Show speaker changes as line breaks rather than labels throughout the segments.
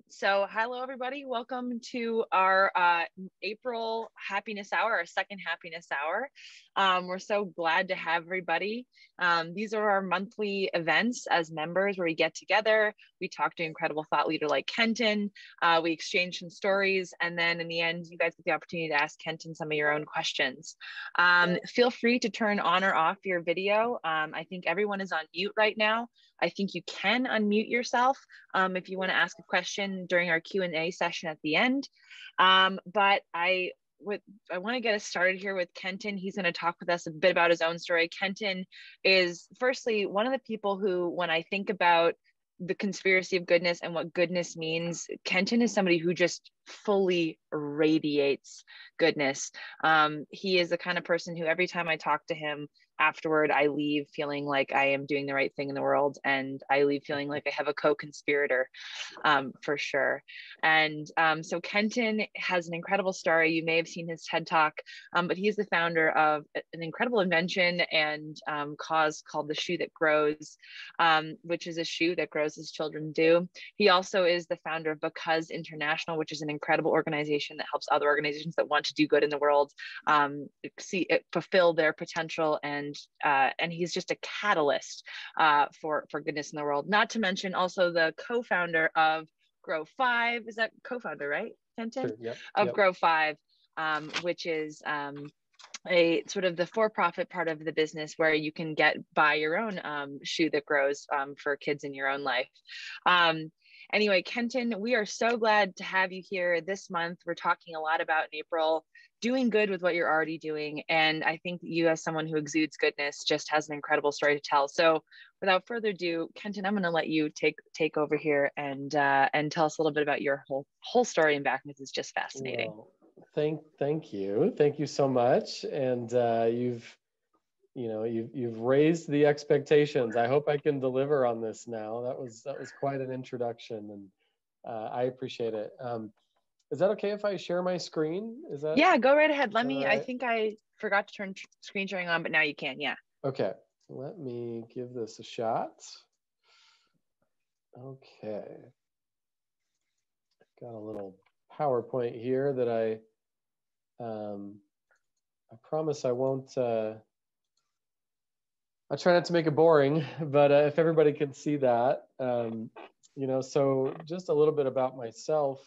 So hello everybody. Welcome to our April happiness hour, our second happiness hour. We're so glad to have everybody. These are our monthly events as members where we get together, we talk to an incredible thought leader like Kenton, we exchange some stories, and then in the end, you guys get the opportunity to ask Kenton some of your own questions. Feel free to turn on or off your video. I think everyone is on mute right now. I think you can unmute yourself if you want to ask a question during our Q&A session at the end. But I want to get us started here with Kenton. He's going to talk with us a bit about his own story. Kenton is firstly one of the people who, when I think about the conspiracy of goodness and what goodness means, Kenton is somebody who just fully radiates goodness. He is the kind of person who every time I talk to him afterward, I leave feeling like I am doing the right thing in the world, and I leave feeling like I have a co-conspirator for sure. And so Kenton has an incredible story. You may have seen his TED Talk, but he's the founder of an incredible invention and cause called the Shoe That Grows, which is a shoe that grows as children do. He also is the founder of Because International, which is an incredible organization that helps other organizations that want to do good in the world fulfill their potential, and he's just a catalyst for goodness in the world. Not to mention also the co-founder of Grow 5. Is that co-founder, right, Kenton?
Sure, yep,
of
yep.
Grow 5, which is a sort of the for-profit part of the business where you can buy your own shoe that grows for kids in your own life. Anyway, Kenton, we are so glad to have you here this month. We're talking a lot about in April, doing good with what you're already doing. And I think you, as someone who exudes goodness, just has an incredible story to tell. So without further ado, Kenton, I'm going to let you take over here and tell us a little bit about your whole story and background. It's just fascinating.
Well, thank you so much. And you've raised the expectations. I hope I can deliver on this now. That was quite an introduction, and I appreciate it. Is that okay if I share my screen? Is that?
Yeah, go right ahead. Let me,
right?
I think I forgot to turn screen sharing on, but now you can, yeah.
Okay, let me give this a shot. Okay. Got a little PowerPoint here that I promise I won't, I'll try not to make it boring, but if everybody can see that, so just a little bit about myself.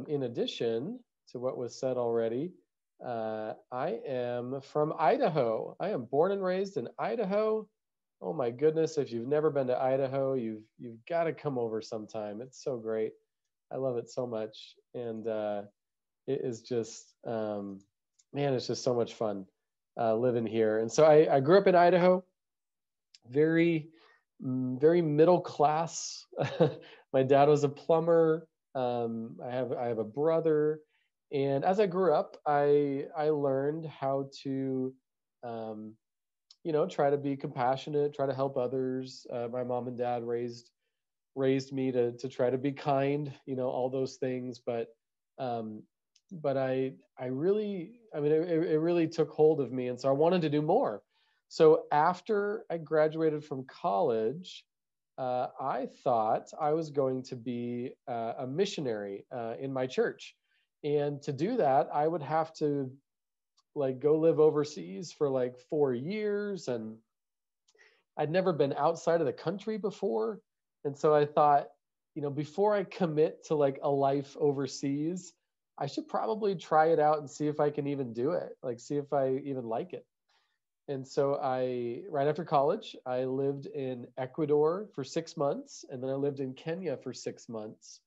In addition to what was said already, I am from Idaho. I am born and raised in Idaho. Oh my goodness, if you've never been to Idaho, you've got to come over sometime. It's so great. I love it so much. And it is just, man, it's just so much fun living here. And so I grew up in Idaho, very middle class. My dad was a plumber. I have a brother, and as I grew up, I learned how to, try to be compassionate, try to help others. My mom and dad raised me to try to be kind, all those things. But I really, it really took hold of me, and so I wanted to do more. So after I graduated from college, I thought I was going to be a missionary in my church. And to do that, I would have to go live overseas for 4 years. And I'd never been outside of the country before. And so I thought, before I commit to a life overseas, I should probably try it out and see if I can even do it, see if I even like it. And so right after college, I lived in Ecuador for 6 months, and then I lived in Kenya for 6 months.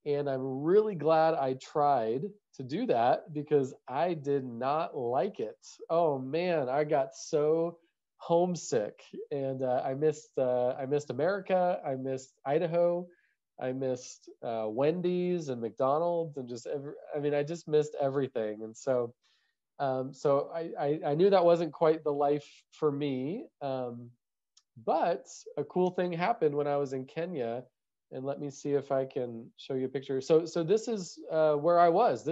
And I'm really glad I tried to do that because I did not like it. Oh man, I got so homesick, and I missed America. I missed Idaho. I missed Wendy's and McDonald's, and I just missed everything. And so I knew that wasn't quite the life for me. But a cool thing happened when I was in Kenya, and let me see if I can show you a picture. So this is where I was.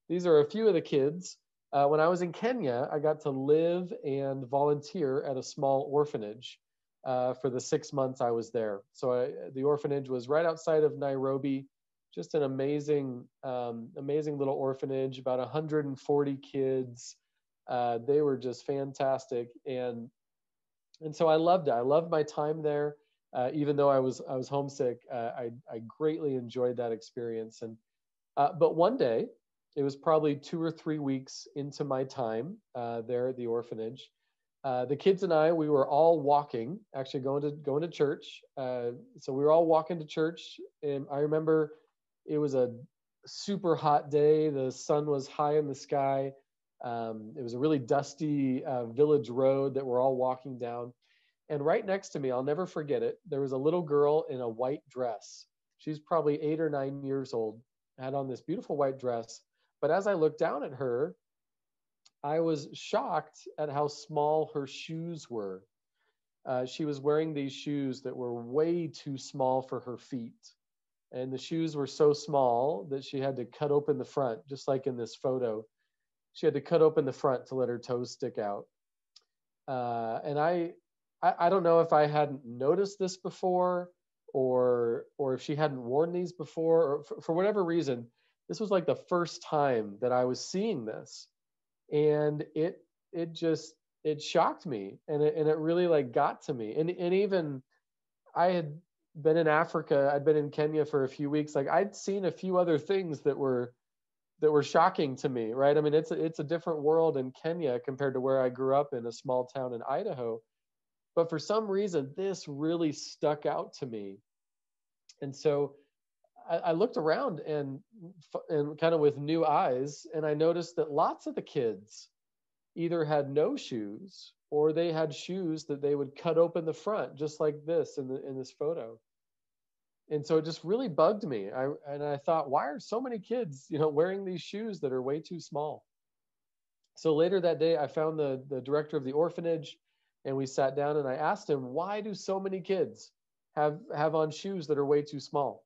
These are a few of the kids. When I was in Kenya, I got to live and volunteer at a small orphanage for the 6 months I was there. So the orphanage was right outside of Nairobi, just an amazing little orphanage, about 140 kids. They were just fantastic. And so I loved it. I loved my time there. Even though I was homesick, I greatly enjoyed that experience. But one day, it was probably 2 or 3 weeks into my time there at the orphanage. The kids and I, we were all walking, actually going to church. So we were all walking to church, and I remember it was a super hot day. The sun was high in the sky. It was a really dusty village road that we're all walking down. And right next to me, I'll never forget it, there was a little girl in a white dress. She's probably 8 or 9 years old, had on this beautiful white dress. But as I looked down at her, I was shocked at how small her shoes were. She was wearing these shoes that were way too small for her feet. And the shoes were so small that she had to cut open the front, just like in this photo. She had to cut open the front to let her toes stick out. And I don't know if I hadn't noticed this before, or if she hadn't worn these before, or for whatever reason, this was like the first time that I was seeing this. And it shocked me, and it really like got to me. And even I had been in Africa, I'd been in Kenya for a few weeks. Like I'd seen a few other things that were shocking to me, right? I mean, it's a different world in Kenya compared to where I grew up in a small town in Idaho. But for some reason, this really stuck out to me. And so I looked around and kind of with new eyes, and I noticed that lots of the kids either had no shoes, or they had shoes that they would cut open the front, just like this in this photo. And so it just really bugged me. I thought, why are so many kids, wearing these shoes that are way too small? So later that day, I found the director of the orphanage, and we sat down, and I asked him, why do so many kids have on shoes that are way too small?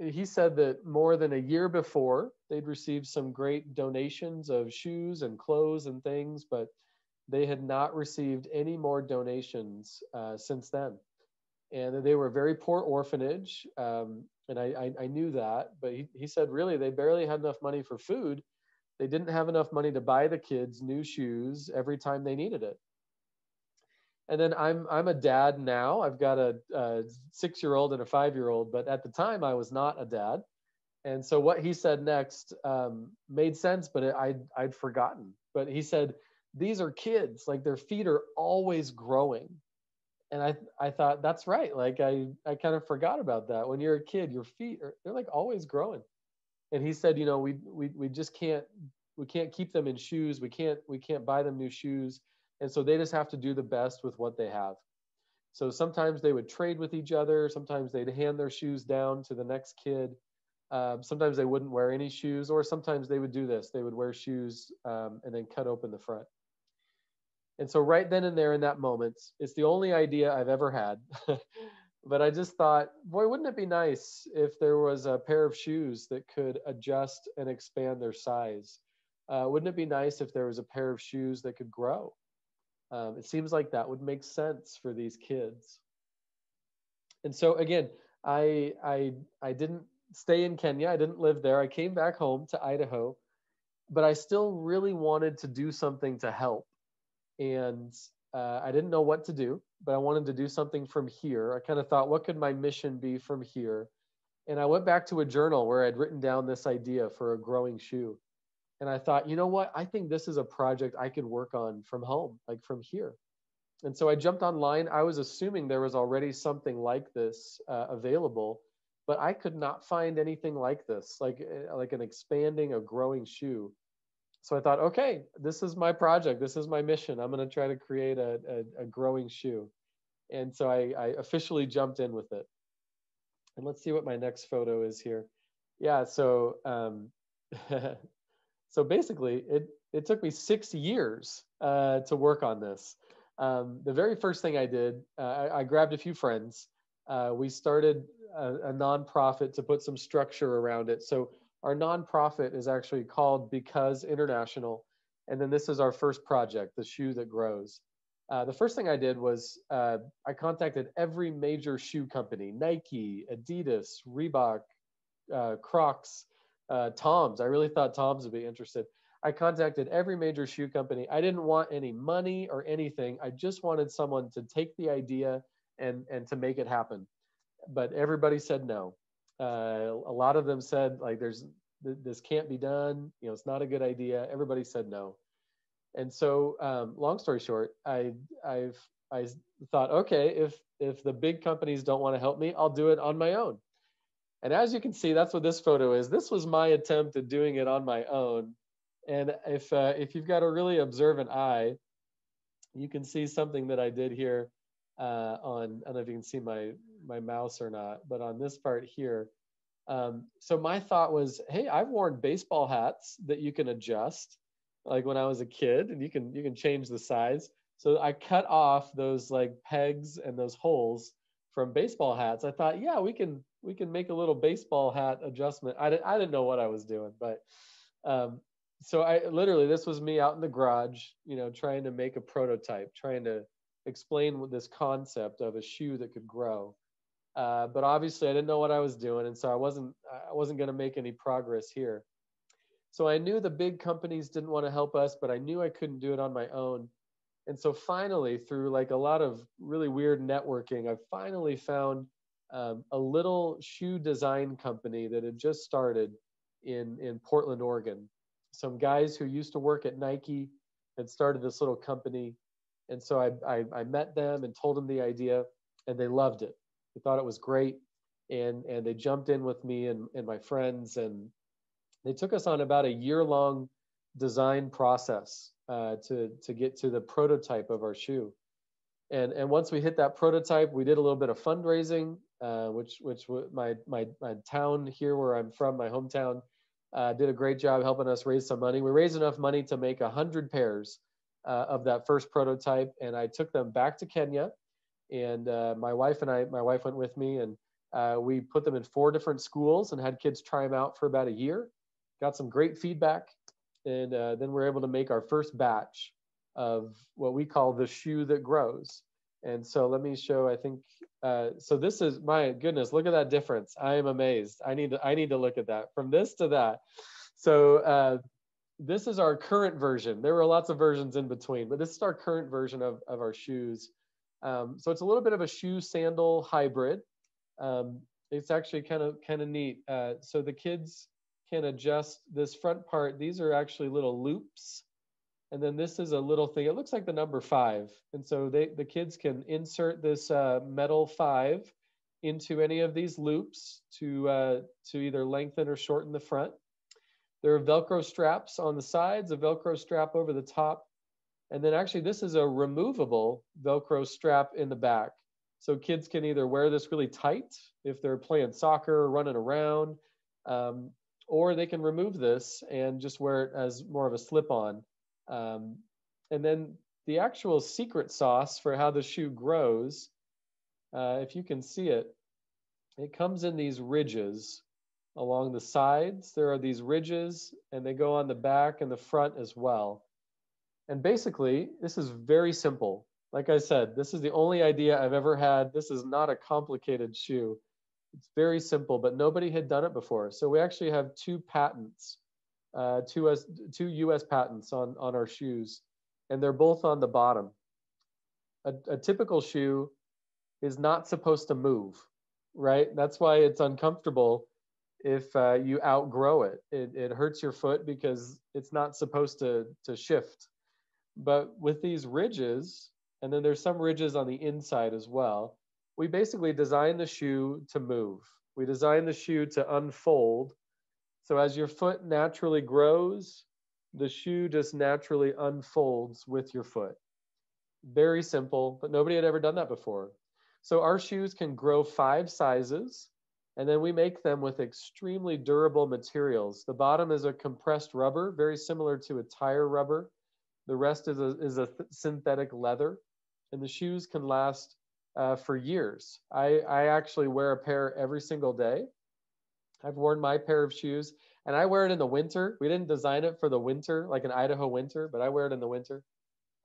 He said that more than a year before, they'd received some great donations of shoes and clothes and things, but they had not received any more donations since then. And they were a very poor orphanage, and I knew that. But he said, really, they barely had enough money for food. They didn't have enough money to buy the kids new shoes every time they needed it. And then I'm a dad now. I've got a 6-year-old and a 5-year-old, but at the time I was not a dad. And so what he said next made sense, but I'd forgotten. But he said, these are kids, like their feet are always growing. And I thought, that's right. Like I kind of forgot about that. When you're a kid, your feet they're like always growing. And he said, we just can't keep them in shoes. We can't buy them new shoes. And so they just have to do the best with what they have. So sometimes they would trade with each other. Sometimes they'd hand their shoes down to the next kid. Sometimes they wouldn't wear any shoes, or sometimes they would do this. They would wear shoes and then cut open the front. And so right then and there in that moment, it's the only idea I've ever had. But I just thought, boy, wouldn't it be nice if there was a pair of shoes that could adjust and expand their size? Wouldn't it be nice if there was a pair of shoes that could grow? It seems like that would make sense for these kids. And so again, I didn't stay in Kenya. I didn't live there. I came back home to Idaho, but I still really wanted to do something to help. And I didn't know what to do, but I wanted to do something from here. I kind of thought, what could my mission be from here? And I went back to a journal where I'd written down this idea for a growing shoe. And I thought, you know what? I think this is a project I could work on from home, like from here. And so I jumped online. I was assuming there was already something like this available, but I could not find anything like this, like an expanding, a growing shoe. So I thought, okay, this is my project. This is my mission. I'm going to try to create a growing shoe. And so I officially jumped in with it. And let's see what my next photo is here. Yeah, so so basically, it took me 6 years to work on this. The very first thing I did, I grabbed a few friends. We started a nonprofit to put some structure around it. So our nonprofit is actually called Because International. And then this is our first project, the shoe that grows. The first thing I did was I contacted every major shoe company: Nike, Adidas, Reebok, Crocs, Tom's. I really thought Tom's would be interested. I contacted every major shoe company. I didn't want any money or anything. I just wanted someone to take the idea and to make it happen. But everybody said no. A lot of them said like this can't be done. You know, it's not a good idea. Everybody said no. And so, long story short, I thought, okay, if the big companies don't want to help me, I'll do it on my own. And as you can see, that's what this photo is. This was my attempt at doing it on my own. And if you've got a really observant eye, you can see something that I did here on, I don't know if you can see my mouse or not, but on this part here. So my thought was, hey, I've worn baseball hats that you can adjust, like when I was a kid, and you can change the size. So I cut off those like pegs and those holes from baseball hats. I thought, yeah, we can make a little baseball hat adjustment. I didn't know what I was doing, but so I literally, this was me out in the garage, you know, trying to make a prototype, trying to explain this concept of a shoe that could grow. But obviously, I didn't know what I was doing, and so I wasn't going to make any progress here. So I knew the big companies didn't want to help us, but I knew I couldn't do it on my own. And so finally, through like a lot of really weird networking, I finally found a little shoe design company that had just started in Portland, Oregon. Some guys who used to work at Nike had started this little company. And so I met them and told them the idea, and they loved it. They thought it was great. And they jumped in with me and my friends, and they took us on about a year-long design process to get to the prototype of our shoe. And once we hit that prototype, we did a little bit of fundraising, which my town here where I'm from, my hometown, did a great job helping us raise some money. We raised enough money to make 100 pairs of that first prototype, and I took them back to Kenya. And my wife went with me, and we put them in 4 different schools and had kids try them out for about a year. Got some great feedback, and then we're able to make our first batch of what we call the shoe that grows. And so let me show, I think, so this is, my goodness, look at that difference. I am amazed. I need to look at that from this to that. So this is our current version. There were lots of versions in between, but this is our current version of our shoes. So it's a little bit of a shoe sandal hybrid. It's actually kind of neat. So the kids can adjust this front part. These are actually little loops. And then this is a little thing. It looks like the number 5. And so the kids can insert this metal 5 into any of these loops to either lengthen or shorten the front. There are Velcro straps on the sides, a Velcro strap over the top. And then actually this is a removable Velcro strap in the back. So kids can either wear this really tight if they're playing soccer or running around, or they can remove this and just wear it as more of a slip-on. And then the actual secret sauce for how the shoe grows, if you can see it, it comes in these ridges along the sides. There are these ridges, and they go on the back and the front as well. And basically, this is very simple. Like I said, this is the only idea I've ever had. This is not a complicated shoe. It's very simple, but nobody had done it before. So we actually have 2 patents, 2 US patents on our shoes, and they're both on the bottom. A typical shoe is not supposed to move, right? That's why it's uncomfortable if you outgrow it. It hurts your foot because it's not supposed to shift. But with these ridges, and then there's some ridges on the inside as well, we basically design the shoe to move. We design the shoe to unfold. So as your foot naturally grows, the shoe just naturally unfolds with your foot. Very simple, but nobody had ever done that before. So our shoes can grow 5 sizes, and then we make them with extremely durable materials. The bottom is a compressed rubber, very similar to a tire rubber. The rest is a synthetic leather, and the shoes can last for years. I actually wear a pair every single day. I've worn my pair of shoes, and I wear it in the winter. We didn't design it for the winter, like an Idaho winter, but I wear it in the winter.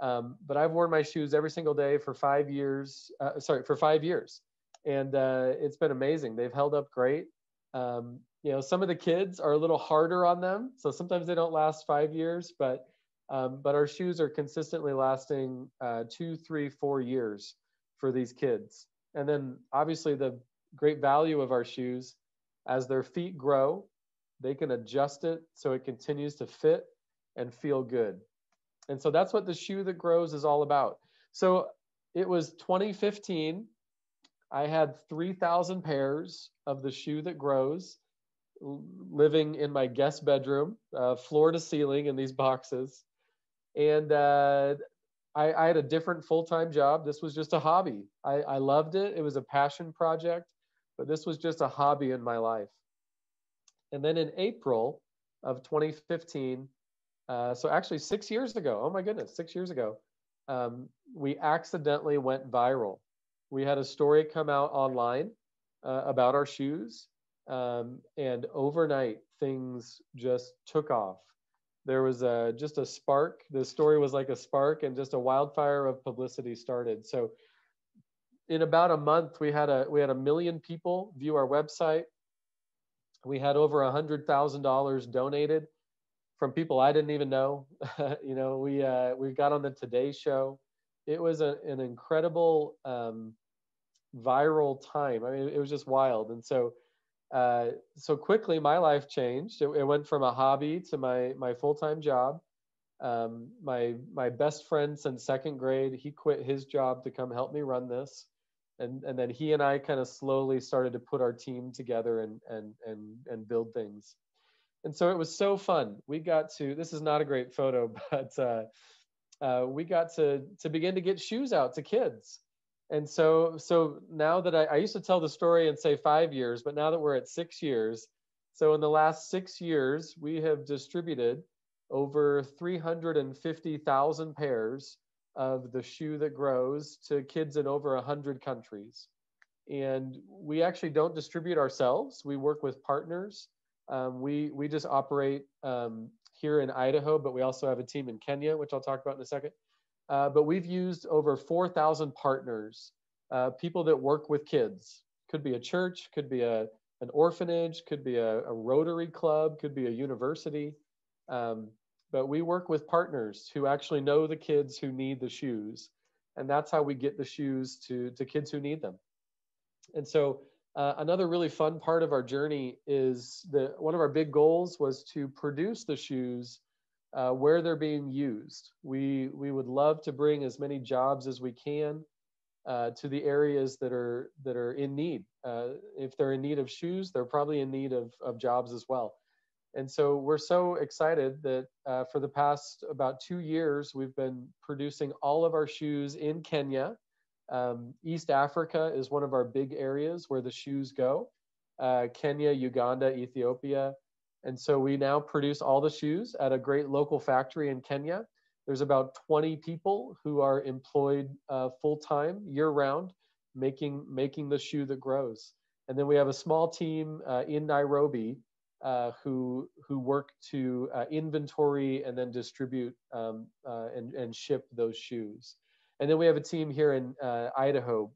But I've worn my shoes every single day for 5 years. For 5 years, and it's been amazing. They've held up great. Some of the kids are a little harder on them, so sometimes they don't last 5 years. But our shoes are consistently lasting 2, 3, 4 years for these kids. And then obviously the great value of our shoes, as their feet grow, they can adjust it so it continues to fit and feel good. And so that's what the shoe that grows is all about. So it was 2015. I had 3,000 pairs of the shoe that grows, living in my guest bedroom, floor to ceiling in these boxes. And I had a different full-time job. This was just a hobby. I loved it. It was a passion project, but this was just a hobby in my life. And then in April of 2015, so actually 6 years ago, oh my goodness, 6 years ago, we accidentally went viral. We had a story come out online about our shoes, and overnight things just took off. There was just a spark. The story was like a spark, and just a wildfire of publicity started. So in about a month, we had a million people view our website. We had over $100,000 donated from people I didn't even know. We got on the Today Show. It was an incredible viral time. I mean, it was just wild. And so quickly my life changed. It went from a hobby to my full-time job. My best friend since second grade, he quit his job to come help me run this. And then he and I kind of slowly started to put our team together and build things. And so it was so fun. We got to, this is not a great photo, but we got to begin to get shoes out to kids. And so now that I used to tell the story and say 5 years, but now that we're at 6 years, so in the last 6 years, we have distributed over 350,000 pairs of the shoe that grows to kids in over 100 countries. And we actually don't distribute ourselves. We work with partners. We just operate here in Idaho, but we also have a team in Kenya, which I'll talk about in a second. But we've used over 4,000 partners, people that work with kids. Could be a church, could be an orphanage, could be a Rotary Club, could be a university. But we work with partners who actually know the kids who need the shoes. And that's how we get the shoes to kids who need them. And so another really fun part of our journey is that one of our big goals was to produce the shoes where they're being used. We would love to bring as many jobs as we can to the areas that are in need. If they're in need of shoes, they're probably in need of jobs as well. And so we're so excited that for the past about 2 years, we've been producing all of our shoes in Kenya. East Africa is one of our big areas where the shoes go. Kenya, Uganda, Ethiopia. And so we now produce all the shoes at a great local factory in Kenya. There's about 20 people who are employed full-time, year-round, making the shoe that grows. And then we have a small team in Nairobi who work to inventory and then distribute and ship those shoes. And then we have a team here in Idaho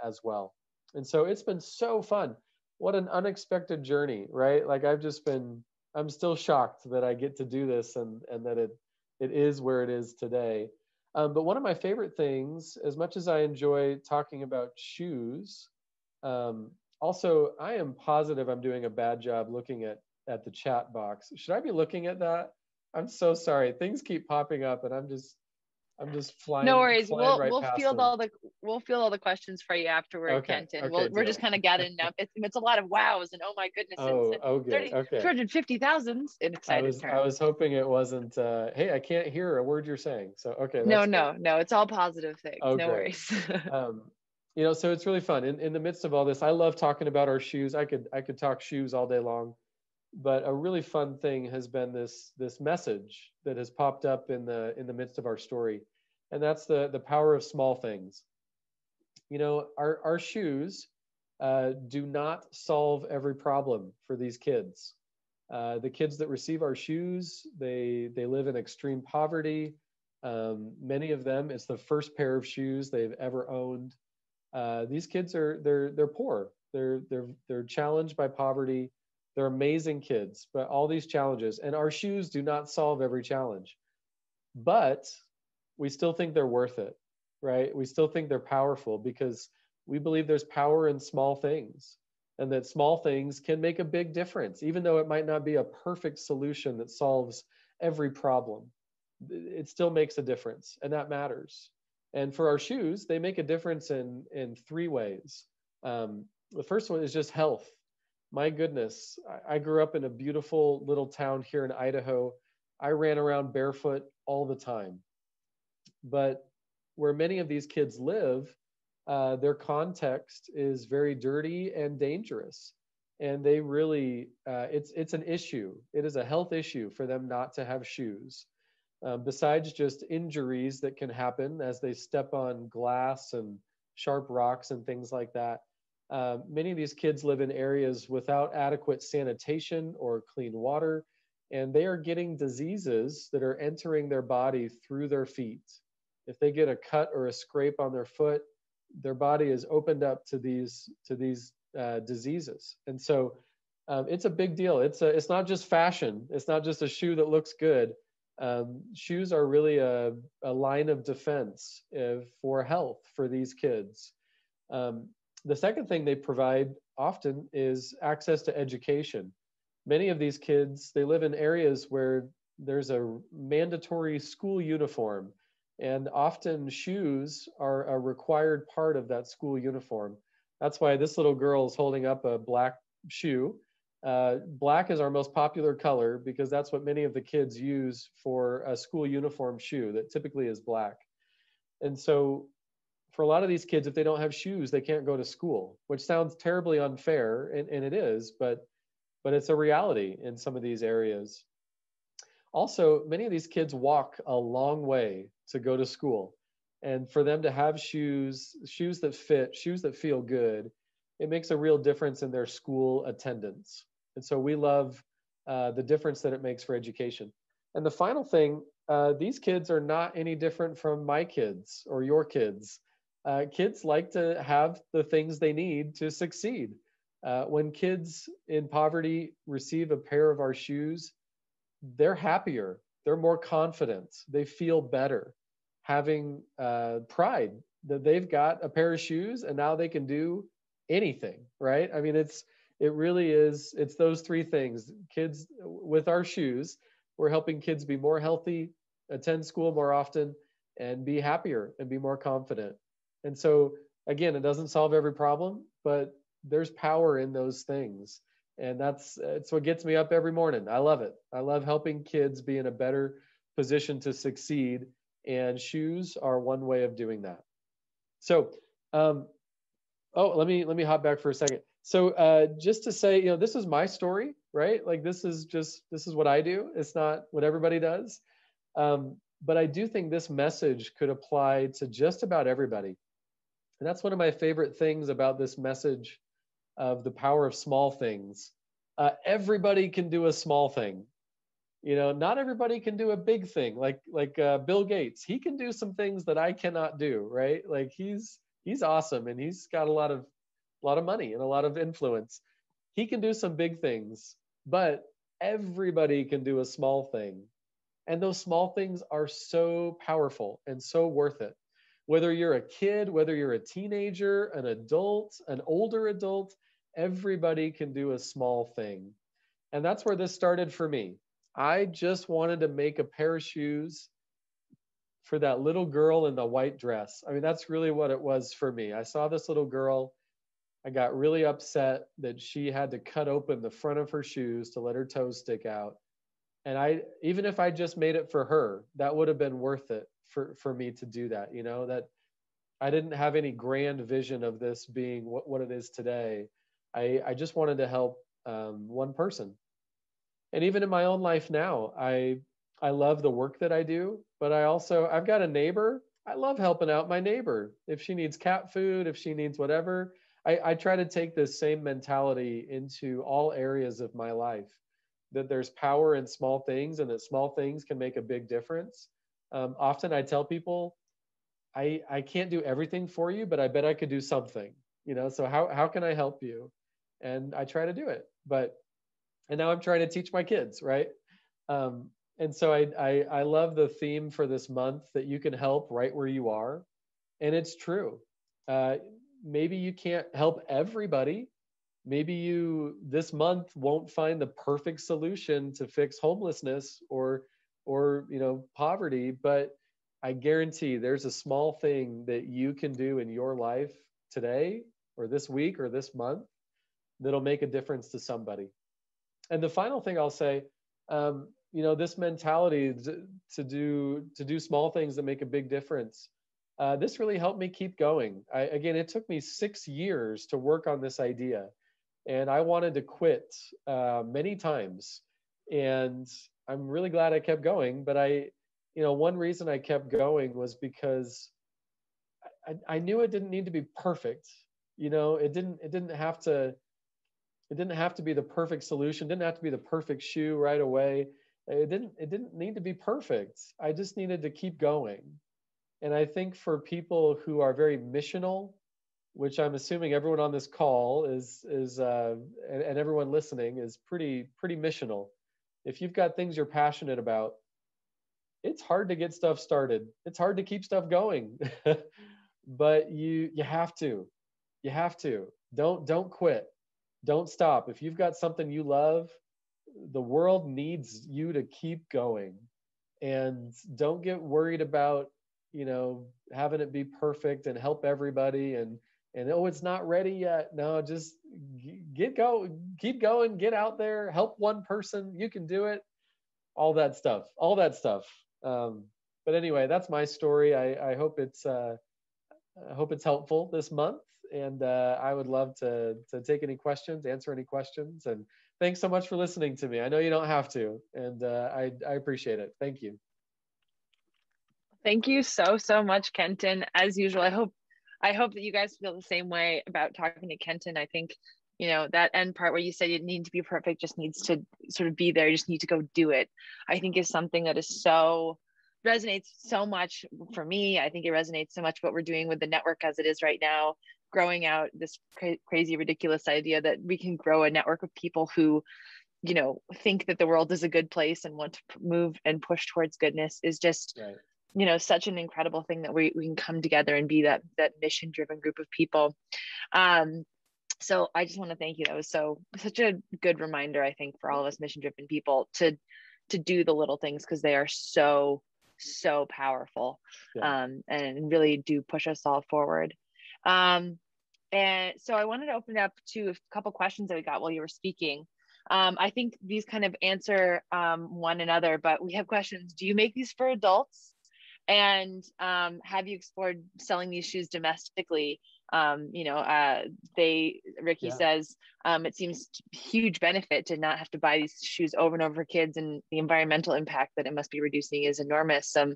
as well. And so it's been so fun. What an unexpected journey, right? Like I'm still shocked that I get to do this and that it is where it is today. But one of my favorite things, as much as I enjoy talking about shoes, also I am positive I'm doing a bad job looking at the chat box. Should I be looking at that? I'm so sorry. Things keep popping up and I'm just flying.
No worries.
Flying
We'll
past
field
them.
all the questions for you afterward,
Okay.
Kenton.
Okay,
We're just kind of gathering up. It's a lot of wows and oh my goodness.
good. Okay.
250,000 and excited.
I was hoping it wasn't. Hey, I can't hear a word you're saying. So okay.
No. It's all positive things.
Oh,
no
great.
worries.
So it's really fun. In the midst of all this, I love talking about our shoes. I could talk shoes all day long. But a really fun thing has been this message that has popped up in the midst of our story, and that's the power of small things. Our shoes do not solve every problem for these kids. The kids that receive our shoes, they live in extreme poverty. Many of them, it's the first pair of shoes they've ever owned. These kids they're poor. They're challenged by poverty. They're amazing kids, but all these challenges, and our shoes do not solve every challenge, but we still think they're worth it, right? We still think they're powerful because we believe there's power in small things, and that small things can make a big difference, even though it might not be a perfect solution that solves every problem. It still makes a difference, and that matters. And for our shoes, they make a difference in three ways. The first one is just health. My goodness, I grew up in a beautiful little town here in Idaho. I ran around barefoot all the time. But where many of these kids live, their context is very dirty and dangerous. And they really, it's an issue. It is a health issue for them not to have shoes. Besides just injuries that can happen as they step on glass and sharp rocks and things like that. Many of these kids live in areas without adequate sanitation or clean water, and they are getting diseases that are entering their body through their feet. If they get a cut or a scrape on their foot, their body is opened up to these diseases. And so it's a big deal. It's not just fashion. It's not just a shoe that looks good. Shoes are really a line of defense for health for these kids. The second thing they provide often is access to education. Many of these kids, they live in areas where there's a mandatory school uniform, and often shoes are a required part of that school uniform. That's why this little girl is holding up a black shoe. Black is our most popular color because that's what many of the kids use for a school uniform shoe that typically is black. And so for a lot of these kids, if they don't have shoes, they can't go to school, which sounds terribly unfair, and it is, but it's a reality in some of these areas. Also, many of these kids walk a long way to go to school. And for them to have shoes that fit, shoes that feel good, it makes a real difference in their school attendance. And so we love the difference that it makes for education. And the final thing, these kids are not any different from my kids or your kids. Kids like to have the things they need to succeed. When kids in poverty receive a pair of our shoes, they're happier, they're more confident, they feel better, having pride that they've got a pair of shoes and now they can do anything, right? I mean, it really is, it's those three things. Kids, with our shoes, we're helping kids be more healthy, attend school more often, and be happier and be more confident. And so, again, it doesn't solve every problem, but there's power in those things. And it's what gets me up every morning. I love it. I love helping kids be in a better position to succeed. And shoes are one way of doing that. So, let me hop back for a second. So just to say, this is my story, right? Like this is what I do. It's not what everybody does. But I do think this message could apply to just about everybody. And that's one of my favorite things about this message of the power of small things. Everybody can do a small thing. Not everybody can do a big thing. Like Bill Gates, he can do some things that I cannot do, right? Like he's awesome and he's got a lot of money and a lot of influence. He can do some big things, but everybody can do a small thing. And those small things are so powerful and so worth it. Whether you're a kid, whether you're a teenager, an adult, an older adult, everybody can do a small thing. And that's where this started for me. I just wanted to make a pair of shoes for that little girl in the white dress. I mean, that's really what it was for me. I saw this little girl. I got really upset that she had to cut open the front of her shoes to let her toes stick out. And even if I just made it for her, that would have been worth it for me to do that. That I didn't have any grand vision of this being what it is today. I just wanted to help one person. And even in my own life now, I love the work that I do, but I've got a neighbor. I love helping out my neighbor. If she needs cat food, if she needs whatever, I try to take this same mentality into all areas of my life, that there's power in small things and that small things can make a big difference. Often I tell people, I can't do everything for you, but I bet I could do something, so how can I help you? And I try to do it. And now I'm trying to teach my kids, right? And so I love the theme for this month, that you can help right where you are. And it's true. Uh, Maybe you can't help everybody. Maybe you this month won't find the perfect solution to fix homelessness or poverty, but I guarantee there's a small thing that you can do in your life today or this week or this month that'll make a difference to somebody. And the final thing I'll say, this mentality to do small things that make a big difference. This really helped me keep going. Again, it took me 6 years to work on this idea, and I wanted to quit many times. And I'm really glad I kept going. But one reason I kept going was because I knew it didn't need to be perfect. It didn't have to be the perfect solution. It didn't have to be the perfect shoe right away. It didn't need to be perfect. I just needed to keep going. And I think for people who are very missional, which I'm assuming everyone on this call and everyone listening is pretty missional. If you've got things you're passionate about, it's hard to get stuff started. It's hard to keep stuff going, but you have to. You have to. Don't quit. Don't stop. If you've got something you love, the world needs you to keep going. And don't get worried about, having it be perfect and help everybody and oh, it's not ready yet. No, just keep going, get out there, help one person. You can do it. All that stuff. But anyway, that's my story. I hope it's helpful this month. And I would love to take any questions, answer any questions. And thanks so much for listening to me. I know you don't have to, and I appreciate it. Thank you.
Thank you so much, Kenton. As usual, I hope that you guys feel the same way about talking to Kenton. I think, that end part where you said you didn't need to be perfect, just needs to sort of be there. You just need to go do it. I think is something that resonates so much for me. I think it resonates so much what we're doing with the network as it is right now, growing out this crazy, ridiculous idea that we can grow a network of people who, think that the world is a good place and want to move and push towards goodness is just,
right.
Such an incredible thing that we can come together and be that mission driven group of people. So I just want to thank you. That was such a good reminder, I think, for all of us mission driven people to do the little things, because they are so powerful.
Yeah.
And really do push us all forward. And so I wanted to open it up to a couple questions that we got while you were speaking. I think these kind of answer one another, but we have questions. Do you make these for adults? And have you explored selling these shoes domestically? Ricky says it seems huge benefit to not have to buy these shoes over and over for kids, and the environmental impact that it must be reducing is enormous. So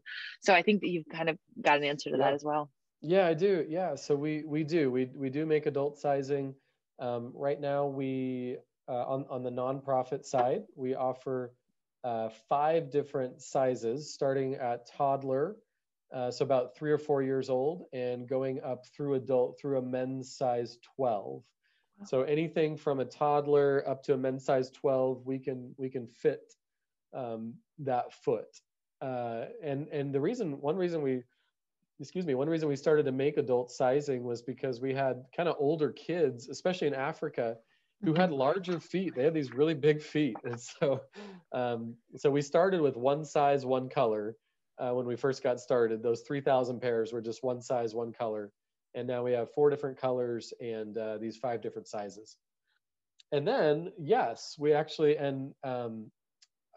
I think that you've kind of got an answer to that as well.
Yeah, I do. Yeah, so we do make adult sizing. Right now, we on the nonprofit side, we offer 5 different sizes, starting at toddler, so about 3 or 4 years old, and going up through adult through a men's size 12. Wow. So anything from a toddler up to a men's size 12, we can fit that foot. And one reason we started to make adult sizing was because we had kind of older kids, especially in Africa, who had larger feet. They had these really big feet. And so we started with one size, one color. When we first got started, those 3,000 pairs were just one size, one color. And now we have 4 different colors and these 5 different sizes. And then, yes, we actually, and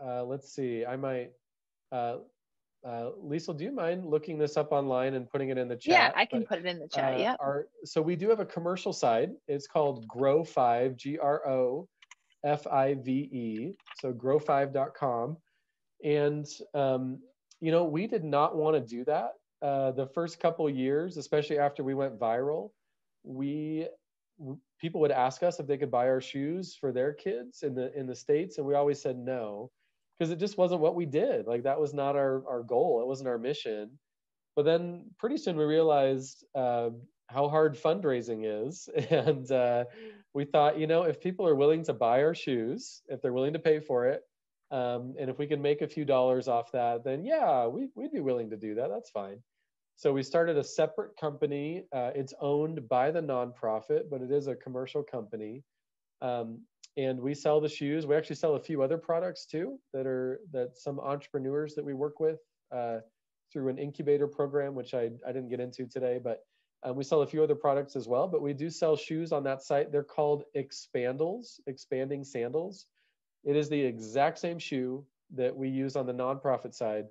let's see, I might, Liesl, do you mind looking this up online and putting it in the chat?
Yeah, I can put it in the chat. Yeah.
So we do have a commercial side. It's called Grow5, GROFIVE. So grow5.com. And, we did not want to do that. The first couple of years, especially after we went viral, people would ask us if they could buy our shoes for their kids in the States. And we always said no, because it just wasn't what we did. Like that was not our goal. It wasn't our mission. But then pretty soon we realized how hard fundraising is. And we thought, if people are willing to buy our shoes, if they're willing to pay for it, and if we can make a few dollars off that, then yeah, we'd be willing to do that. That's fine. So we started a separate company. It's owned by the nonprofit, but it is a commercial company. Um, and we sell the shoes. We actually sell a few other products too that some entrepreneurs that we work with through an incubator program, which I didn't get into today, but we sell a few other products as well. But we do sell shoes on that site. They're called expandals, expanding sandals. It is the exact same shoe that we use on the nonprofit side.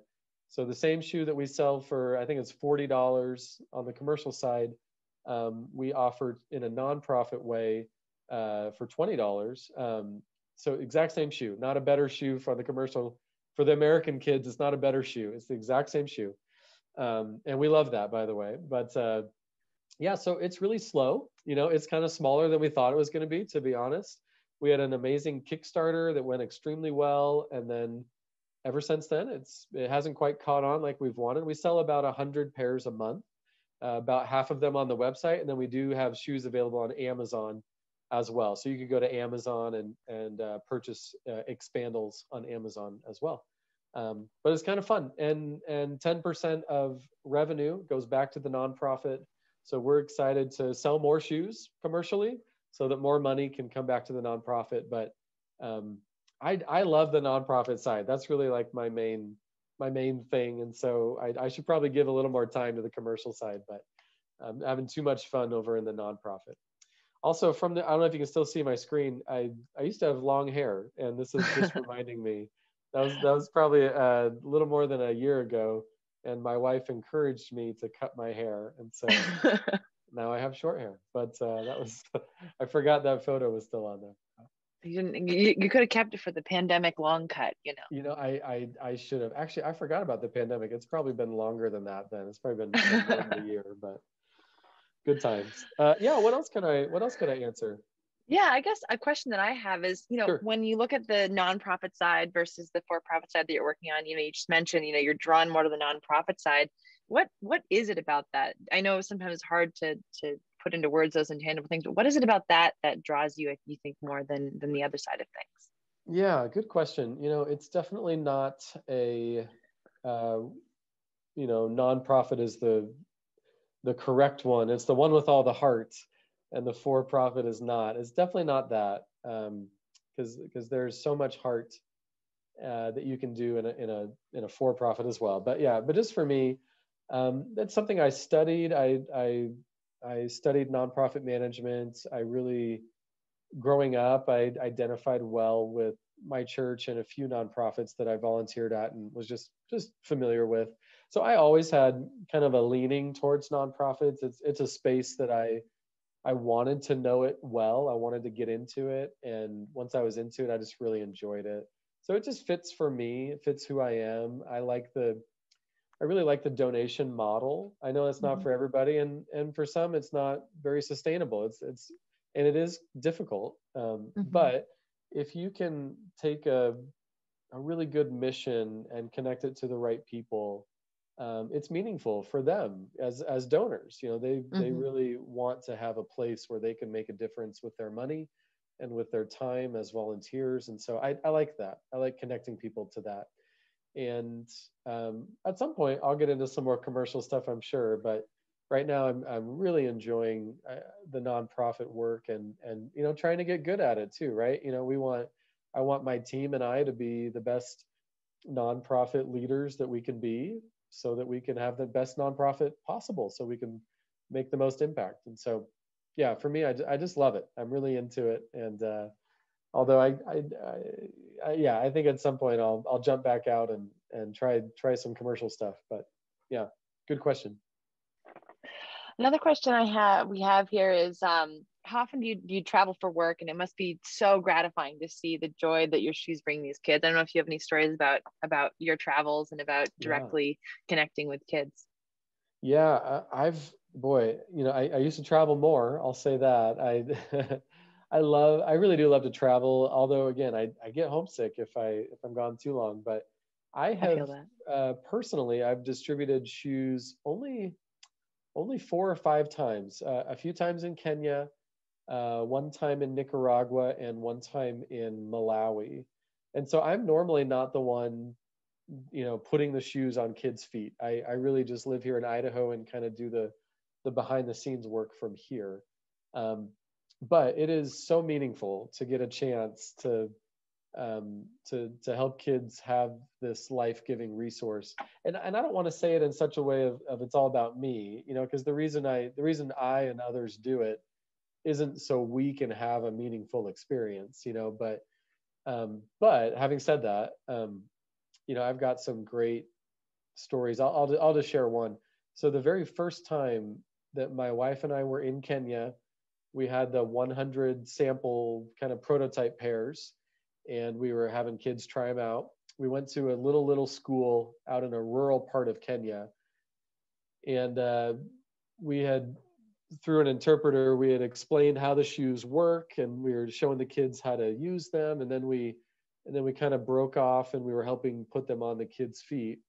So the same shoe that we sell for, I think it's $40 on the commercial side, we offer in a nonprofit way for $20. So exact same shoe, not a better shoe for the commercial. For the American kids, it's not a better shoe. It's the exact same shoe. And we love that, by the way. But yeah, so it's really slow. It's kind of smaller than we thought it was going to be, to be honest. We had an amazing Kickstarter that went extremely well. And then ever since then, it hasn't quite caught on like we've wanted. We sell about 100 pairs a month, about half of them on the website. And then we do have shoes available on Amazon as well. So you could go to Amazon and purchase expandals on Amazon as well. But it's kind of fun. And 10% of revenue goes back to the nonprofit. So we're excited to sell more shoes commercially so that more money can come back to the nonprofit. But I love the nonprofit side. That's really like my main thing. And so I should probably give a little more time to the commercial side, but I'm having too much fun over in the nonprofit. Also, I don't know if you can still see my screen. I used to have long hair, and this is just reminding me. That was probably a little more than a year ago, and my wife encouraged me to cut my hair, and so now I have short hair. But I forgot that photo was still on there.
You could have kept it for the pandemic long cut,
I should have. Actually, I forgot about the pandemic. It's probably been longer than that then. It's probably been more than a year, but good times. Yeah, what else could I answer?
Yeah, I guess a question that I have is,
Sure.
when you look at the nonprofit side versus the for-profit side that you're working on, you just mentioned, you're drawn more to the nonprofit side. What is it about that? I know sometimes it's hard to put into words those intangible things, but what is it about that draws you think, more than the other side of things?
Yeah, good question. It's definitely not a nonprofit is the correct one. It's the one with all the heart, and the for-profit is not. It's definitely not that, because there's so much heart that you can do in a for-profit as well. But yeah, but just for me, that's something I studied. I studied nonprofit management. Growing up, I identified well with my church and a few nonprofits that I volunteered at and was just familiar with. So I always had kind of a leaning towards nonprofits. It's a space that I wanted to know it well. I wanted to get into it, and once I was into it, I just really enjoyed it. So it just fits for me. It fits who I am. I really like the donation model. I know it's not for everybody, and for some, it's not very sustainable. And it is difficult. But if you can take a really good mission and connect it to the right people, it's meaningful for them as donors. They really want to have a place where they can make a difference with their money and with their time as volunteers. And so I like that. I like connecting people to that. And at some point, I'll get into some more commercial stuff, I'm sure. But right now, I'm really enjoying the nonprofit work and trying to get good at it too, right? I want my team and I to be the best nonprofit leaders that we can be, so that we can have the best nonprofit possible, so we can make the most impact. And so, yeah, for me, I just love it. I'm really into it. And although I think at some point I'll jump back out and try some commercial stuff. But yeah, good question.
Another question we have here is, how often do you travel for work? And it must be so gratifying to see the joy that your shoes bring these kids. I don't know if you have any stories about your travels and about directly connecting with kids.
Yeah, I used to travel more. I'll say that. I really do love to travel. Although again, I get homesick if I'm gone too long. But I
I feel
have
that.
personally, I've distributed shoes only 4 or 5 times. A few times in Kenya, one time in Nicaragua, and one time in Malawi. And so I'm normally not the one, putting the shoes on kids' feet. I really just live here in Idaho and kind of do the behind the scenes work from here. Um, but it is so meaningful to get a chance to help kids have this life-giving resource. And I don't want to say it in such a way of it's all about me, because the reason I and others do it isn't so we can have a meaningful experience, but having said that, I've got some great stories. I'll just share one. So the very first time that my wife and I were in Kenya, we had the 100 sample kind of prototype pairs, and we were having kids try them out. We went to a little school out in a rural part of Kenya, and we had, through an interpreter, we had explained how the shoes work, and we were showing the kids how to use them, and then we kind of broke off, and we were helping put them on the kids' feet.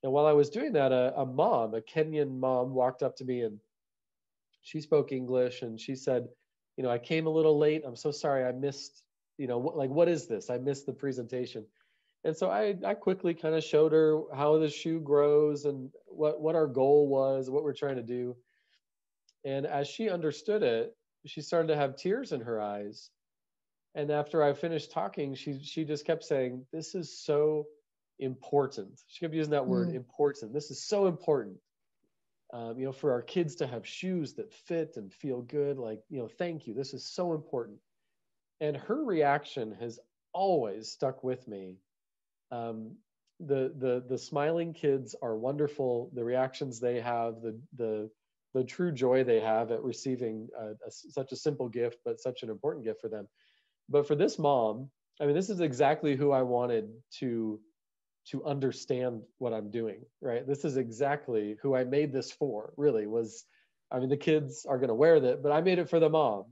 And while I was doing that, a Kenyan mom, walked up to me, and she spoke English, and she said, I came a little late. I'm so sorry. I missed, what is this? I missed the presentation. And so I quickly kind of showed her how the shoe grows and what our goal was, what we're trying to do. And as she understood it, she started to have tears in her eyes. And after I finished talking, she just kept saying, "This is so important." She kept using that word,
Mm.
important. This is so important, for our kids to have shoes that fit and feel good. Like, thank you. This is so important. And her reaction has always stuck with me. The smiling kids are wonderful. The reactions they have, the true joy they have at receiving such a simple gift, but such an important gift for them. But for this mom, I mean, this is exactly who I wanted to understand what I'm doing, right? This is exactly who I made this for, really. I mean, the kids are going to wear that, but I made it for the mom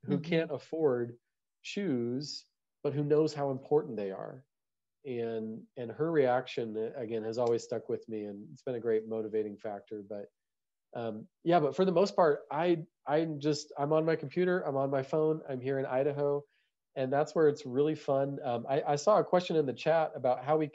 who
Mm-hmm.
can't afford shoes, but who knows how important they are. And her reaction, again, has always stuck with me, and it's been a great motivating factor. But yeah, but for the most part, I'm on my computer, I'm on my phone, I'm here in Idaho, and that's where it's really fun. I saw a question in the chat about how do we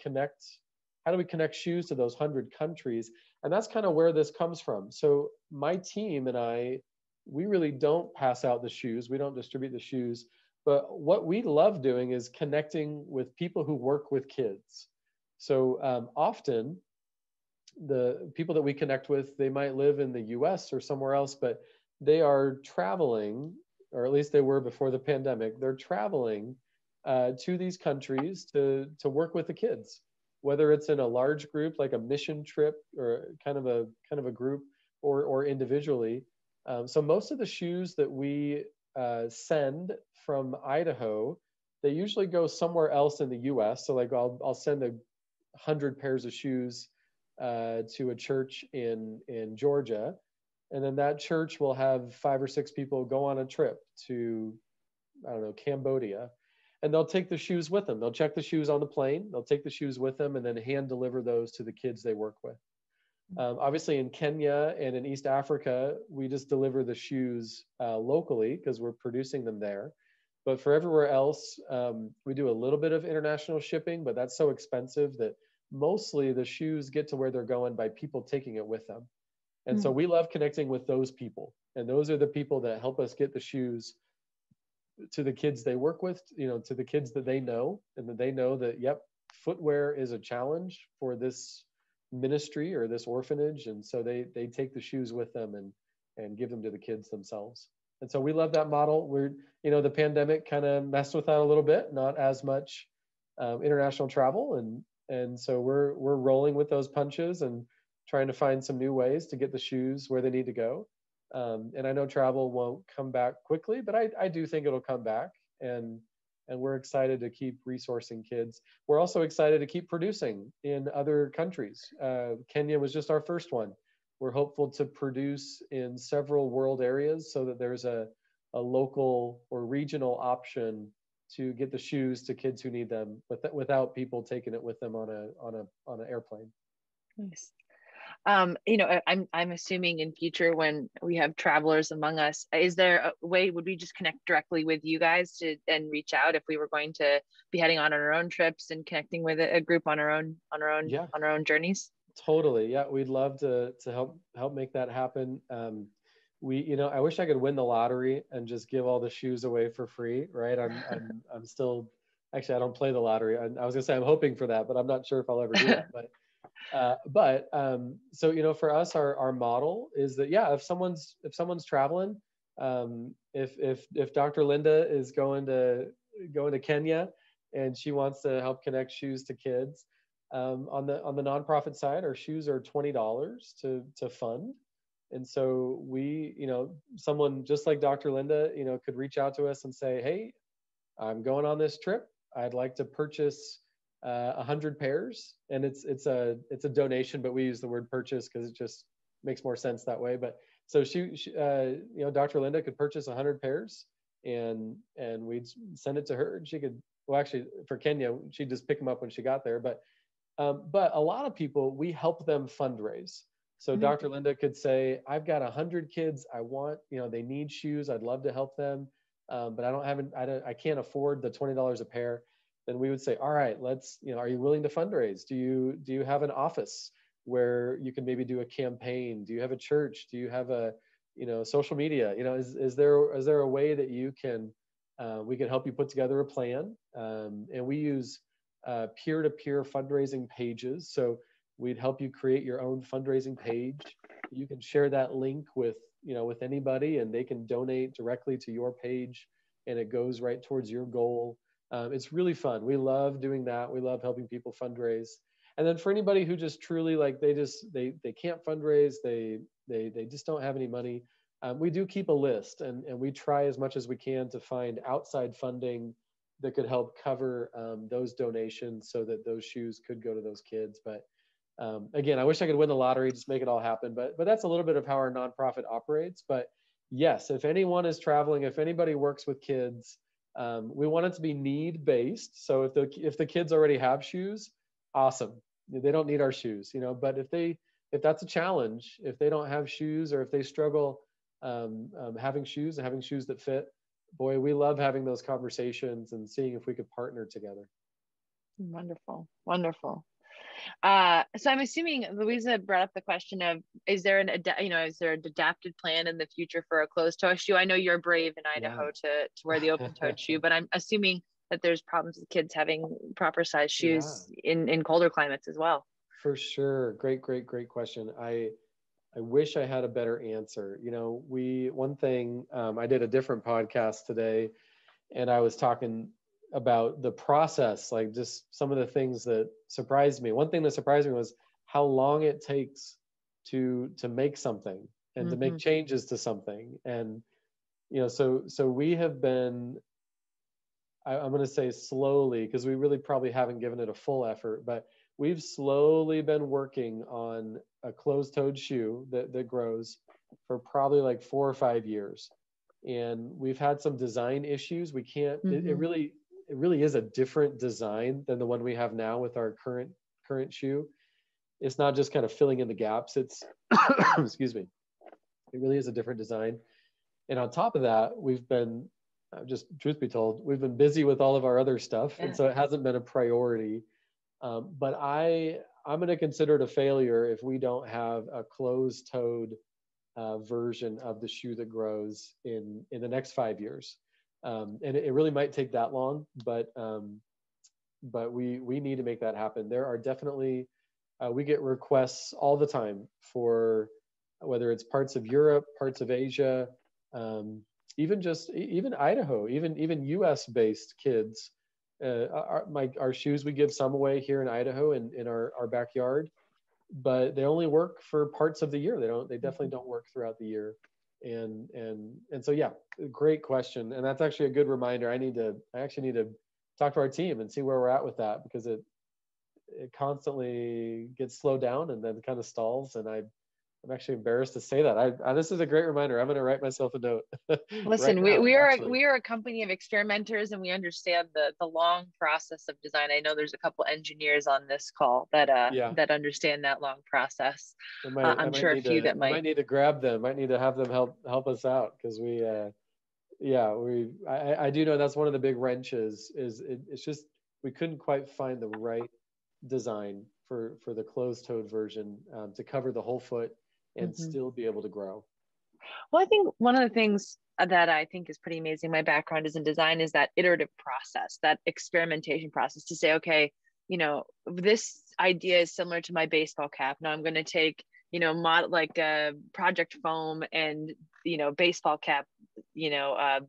connect shoes to those 100 countries, and that's kind of where this comes from. So my team and I, we really don't pass out the shoes, we don't distribute the shoes, but what we love doing is connecting with people who work with kids. So often the people that we connect with, they might live in the US or somewhere else, but they are traveling, or at least they were before the pandemic. They're traveling to these countries to work with the kids, whether it's in a large group like a mission trip, or kind of a group, or individually. So most of the shoes that we send from Idaho, they usually go somewhere else in the US. So like I'll send 100 pairs of shoes to a church in Georgia, and then that church will have 5 or 6 people go on a trip to, I don't know, Cambodia, and they'll take the shoes with them. They'll check the shoes on the plane. They'll take the shoes with them, and then hand deliver those to the kids they work with. Obviously, in Kenya and in East Africa, we just deliver the shoes locally because we're producing them there. But for everywhere else, we do a little bit of international shipping, but that's so expensive that mostly the shoes get to where they're going by people taking it with them. And so we love connecting with those people. And those are the people that help us get the shoes to the kids they work with, to the kids that they know, and that they know that, yep, footwear is a challenge for this ministry or this orphanage. And so they take the shoes with them and give them to the kids themselves. And so we love that model. The pandemic kind of messed with that a little bit, not as much international travel. And so we're rolling with those punches and trying to find some new ways to get the shoes where they need to go. And I know travel won't come back quickly, but I do think it'll come back. And we're excited to keep resourcing kids. We're also excited to keep producing in other countries. Kenya was just our first one. We're hopeful to produce in several world areas so that there's a a local or regional option to get the shoes to kids who need them without people taking it with them on an airplane.
Nice. I'm assuming in future when we have travelers among us, is there a way, would we just connect directly with you guys to and reach out if we were going to be heading on our own trips and connecting with a group on
Yeah,
our own journeys?
totally. Yeah, we'd love to help make that happen. I wish I could win the lottery and just give all the shoes away for free, right? I'm still, actually, I don't play the lottery. I was gonna say I'm hoping for that, but I'm not sure if I'll ever do that. So for us, our model is that, yeah, if someone's traveling, if Dr. Linda is going to Kenya and she wants to help connect shoes to kids, on the nonprofit side, our shoes are $20 to fund. And so someone just like Dr. Linda, could reach out to us and say, hey, I'm going on this trip. I'd like to purchase 100 pairs, and it's a donation, but we use the word purchase because it just makes more sense that way. But so Dr. Linda could purchase 100 pairs, and we'd send it to her, and she could, well, actually for Kenya, she'd just pick them up when she got there. But a lot of people, we help them fundraise. So
Mhm.
Dr. Linda could say, I've got 100 kids. I want, they need shoes. I'd love to help them. But I can't afford the $20 a pair. Then we would say, all right, are you willing to fundraise? Do you have an office where you can maybe do a campaign? Do you have a church? Do you have a, social media? Is there a way that we can help you put together a plan? And we use peer-to-peer fundraising pages. So we'd help you create your own fundraising page. You can share that link with anybody, and they can donate directly to your page, and it goes right towards your goal. It's really fun. We love doing that. We love helping people fundraise. And then for anybody who just truly they can't fundraise, they just don't have any money, we do keep a list, and we try as much as we can to find outside funding that could help cover those donations so that those shoes could go to those kids. But again, I wish I could win the lottery, just make it all happen. But that's a little bit of how our nonprofit operates. But yes, if anyone is traveling, if anybody works with kids, we want it to be need based. So if the kids already have shoes, awesome. They don't need our shoes, But if that's a challenge, if they don't have shoes, or if they struggle having shoes and having shoes that fit, boy, we love having those conversations and seeing if we could partner together.
Wonderful. Wonderful. So I'm assuming Louisa brought up the question of, is there an adapted plan in the future for a closed-toe shoe? I know you're brave in Idaho to wear the open-toed shoe, but I'm assuming that there's problems with kids having proper size shoes in colder climates as well.
For sure. Great question. I wish I had a better answer. One thing, I did a different podcast today, and I was talking about the process, like just some of the things that surprised me. One thing that surprised me was how long it takes to make something and to make changes to something. And, so we have been, I'm going to say slowly, because we really probably haven't given it a full effort, but we've slowly been working on a closed-toed shoe that grows for probably like 4 or 5 years. And we've had some design issues. We can't, it really is a different design than the one we have now with our current shoe. It's not just kind of filling in the gaps. It's, excuse me, it really is a different design. And on top of that, we've been, just truth be told, we've been busy with all of our other stuff. And so it hasn't been a priority. But I'm going to consider it a failure if we don't have a closed-toed version of the shoe that grows in the next 5 years. And it really might take that long, but we need to make that happen. There are definitely, we get requests all the time for whether it's parts of Europe, parts of Asia, even Idaho, even US based kids. Our shoes, we give some away here in Idaho in our backyard, but they only work for parts of the year. They definitely don't work throughout the year. And so, yeah, great question. And that's actually a good reminder. I actually need to talk to our team and see where we're at with that, because it constantly gets slowed down and then kind of stalls. And I'm actually embarrassed to say that. This is a great reminder. I'm going to write myself a note right
Listen,
now, actually.
we are a company of experimenters, and we understand the long process of design. I know there's a couple engineers on this call
Yeah.
that understand that long process.
I
I'm
might
sure a
need
few
to,
that
I
might.
might need to grab them. Might need to have them help us out because I do know that's one of the big wrenches it's just, we couldn't quite find the right design for the closed-toed version to cover the whole foot and
Mhm.
still be able to grow.
Well, I think one of the things that I think is pretty amazing, my background is in design, is that iterative process, that experimentation process to say, okay, this idea is similar to my baseball cap. Now I'm going to take, like project foam and, baseball cap,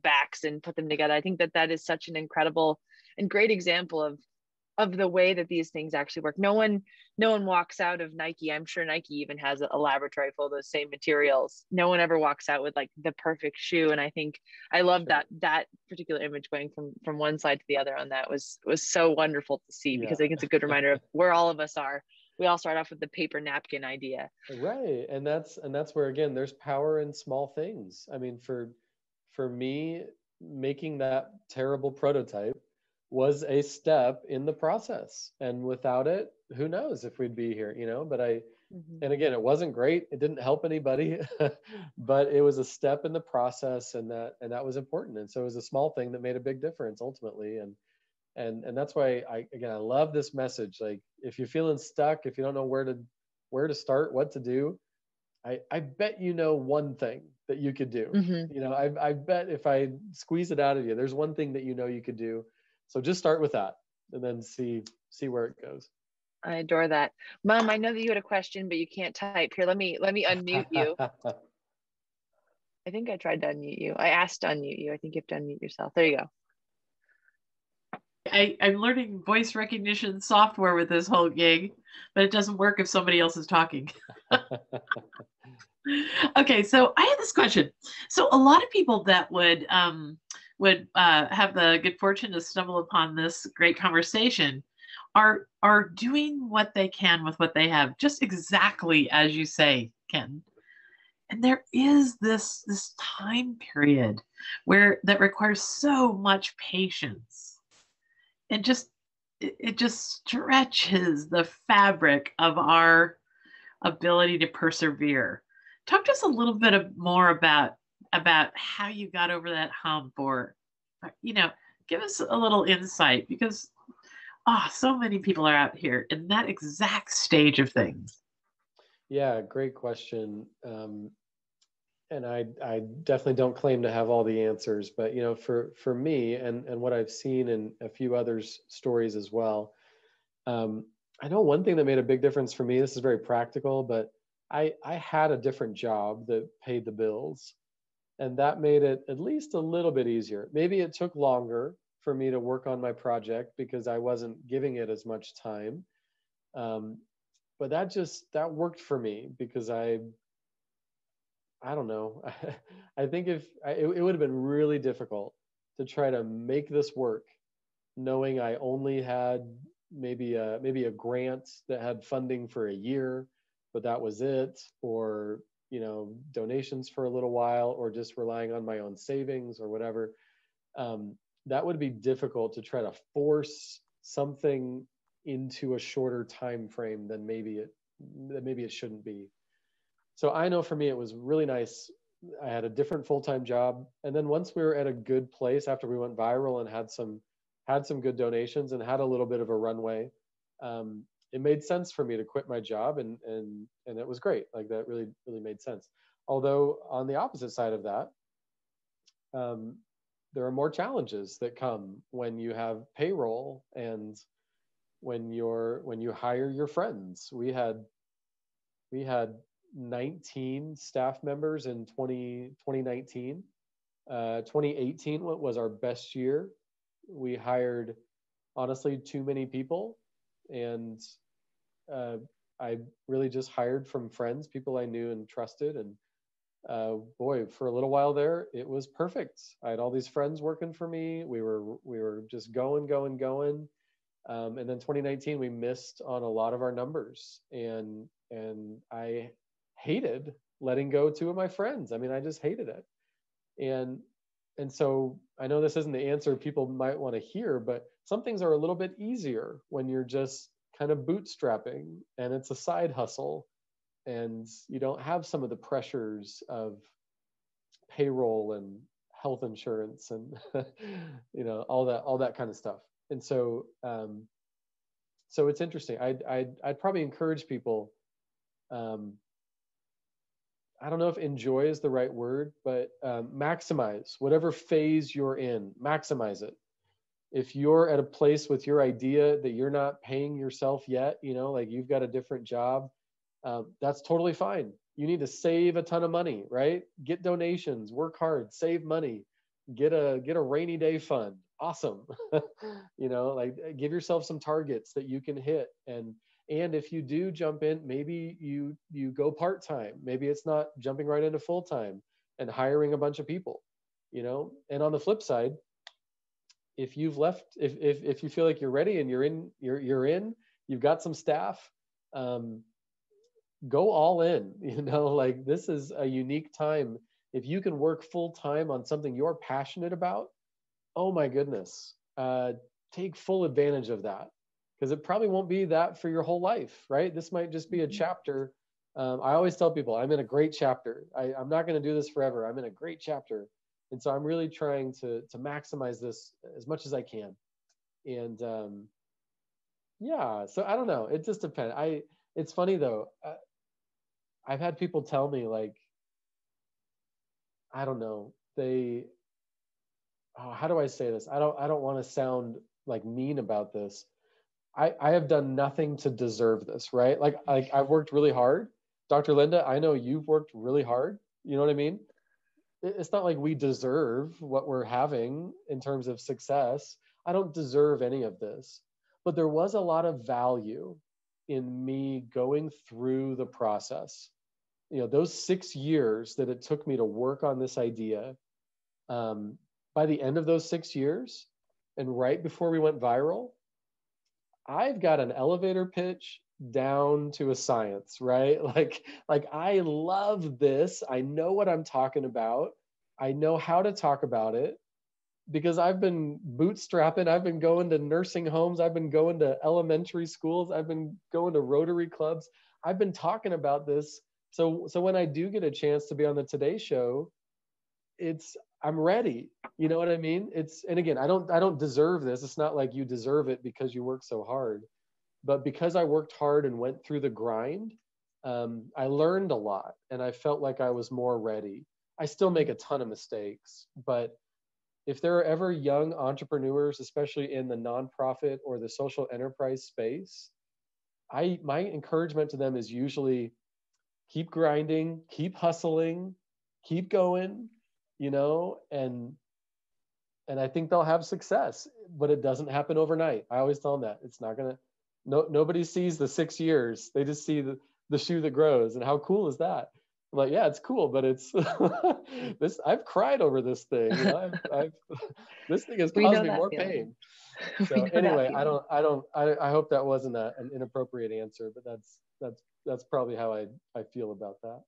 backs and put them together. I think that is such an incredible and great example of the way that these things actually work. No one walks out of Nike. I'm sure Nike even has a laboratory full of those same materials. No one ever walks out with like the perfect shoe. And I think I love
Sure.
that particular image going from one side to the other on that was so wonderful to see,
Yeah.
because I think it's a good reminder of where all of us are. We all start off with the paper napkin idea.
Right. And that's where, again, there's power in small things. I mean, for me, making that terrible prototype was a step in the process. And without it, who knows if we'd be here, but
Mm-hmm.
and again, it wasn't great. It didn't help anybody, but it was a step in the process, and that was important. And so it was a small thing that made a big difference ultimately. And that's why I love this message. Like, if you're feeling stuck, if you don't know where to start, what to do, I bet one thing that you could do.
Mm-hmm.
I bet if I squeeze it out of you, there's one thing that you could do. So just start with that, and then see where it goes.
I adore that. Mom, I know that you had a question, but you can't type. Here, let me unmute you. I think I tried to unmute you. I asked to unmute you. I think you have to unmute yourself. There you go.
I'm learning voice recognition software with this whole gig, but it doesn't work if somebody else is talking. Okay, so I had this question. So a lot of people that would have the good fortune to stumble upon this great conversation are doing what they can with what they have, just exactly as you say, Ken. And there is this time period where that requires so much patience, and it just stretches the fabric of our ability to persevere. Talk to us a little bit more about how you got over that hump, or give us a little insight, because so many people are out here in that exact stage of things.
Yeah, great question. And I definitely don't claim to have all the answers, but for me and what I've seen in a few others' stories as well, um, I know one thing that made a big difference for me. This is very practical, but I had a different job that paid the bills, and that made it at least a little bit easier. Maybe it took longer for me to work on my project because I wasn't giving it as much time, um, but that worked for me because I don't know. I think if it would have been really difficult to try to make this work, knowing I only had maybe a grant that had funding for a year, but that was it, or donations for a little while, or just relying on my own savings or whatever. Um, that would be difficult to try to force something into a shorter time frame than maybe it shouldn't be. So I know for me, it was really nice. I had a different full-time job. And then once we were at a good place after we went viral and had some good donations and had a little bit of a runway, it made sense for me to quit my job, and it was great. Like, that really, really made sense. Although on the opposite side of that, um, there are more challenges that come when you have payroll and when you hire your friends. We had 19 staff members in 2019. 2018 was our best year. We hired, honestly, too many people, and uh, I really just hired from friends, people I knew and trusted. And boy, for a little while there, it was perfect. I had all these friends working for me. We were just going, going, going. And then 2019, we missed on a lot of our numbers, and I hated letting go two of my friends. I mean, I just hated it. And so I know this isn't the answer people might want to hear, but some things are a little bit easier when you're just kind of bootstrapping and it's a side hustle and you don't have some of the pressures of payroll and health insurance and all that kind of stuff. And so so it's interesting. I'd probably encourage people, I don't know if enjoy is the right word, but maximize whatever phase you're in, maximize it. If you're at a place with your idea that you're not paying yourself yet, like you've got a different job, that's totally fine. You need to save a ton of money, right? Get donations, work hard, save money, get a rainy day fund. Awesome. Like give yourself some targets that you can hit. And if you do jump in, maybe you go part-time. Maybe it's not jumping right into full-time and hiring a bunch of people, and on the flip side, if you've left, if you feel like you're ready and you're in, you've got some staff, go all in, like this is a unique time. If you can work full-time on something you're passionate about, oh my goodness, take full advantage of that, because it probably won't be that for your whole life, right? This might just be a chapter. I always tell people I'm in a great chapter. I'm not going to do this forever. I'm in a great chapter. And so I'm really trying to maximize this as much as I can. And yeah, so I don't know. It just depends. It's funny though. I've had people tell me like, I don't know, how do I say this? I don't want to sound like mean about this. I have done nothing to deserve this, right? Like I've worked really hard. Dr. Linda, I know you've worked really hard. You know what I mean? It's not like we deserve what we're having in terms of success. I don't deserve any of this. But there was a lot of value in me going through the process. Those 6 years that it took me to work on this idea, by the end of those 6 years, and right before we went viral, I've got an elevator pitch down to a science, right? Like I love this. I know what I'm talking about. I know how to talk about it because I've been bootstrapping. I've been going to nursing homes. I've been going to elementary schools. I've been going to Rotary clubs. I've been talking about this. So when I do get a chance to be on the Today Show, I'm ready. You know what I mean? And again, I don't deserve this. It's not like you deserve it because you work so hard, but because I worked hard and went through the grind, I learned a lot and I felt like I was more ready. I still make a ton of mistakes, but if there are ever young entrepreneurs, especially in the nonprofit or the social enterprise space, my encouragement to them is usually keep grinding, keep hustling, keep going, and I think they'll have success, but it doesn't happen overnight. I always tell them that it's not gonna. Nobody sees the 6 years. They just see the shoe that grows. And how cool is that? I'm like, yeah, it's cool, but it's this. I've cried over this thing. I've this thing has caused me more pain. So anyway, I hope that wasn't an inappropriate answer, but that's probably how I feel about that.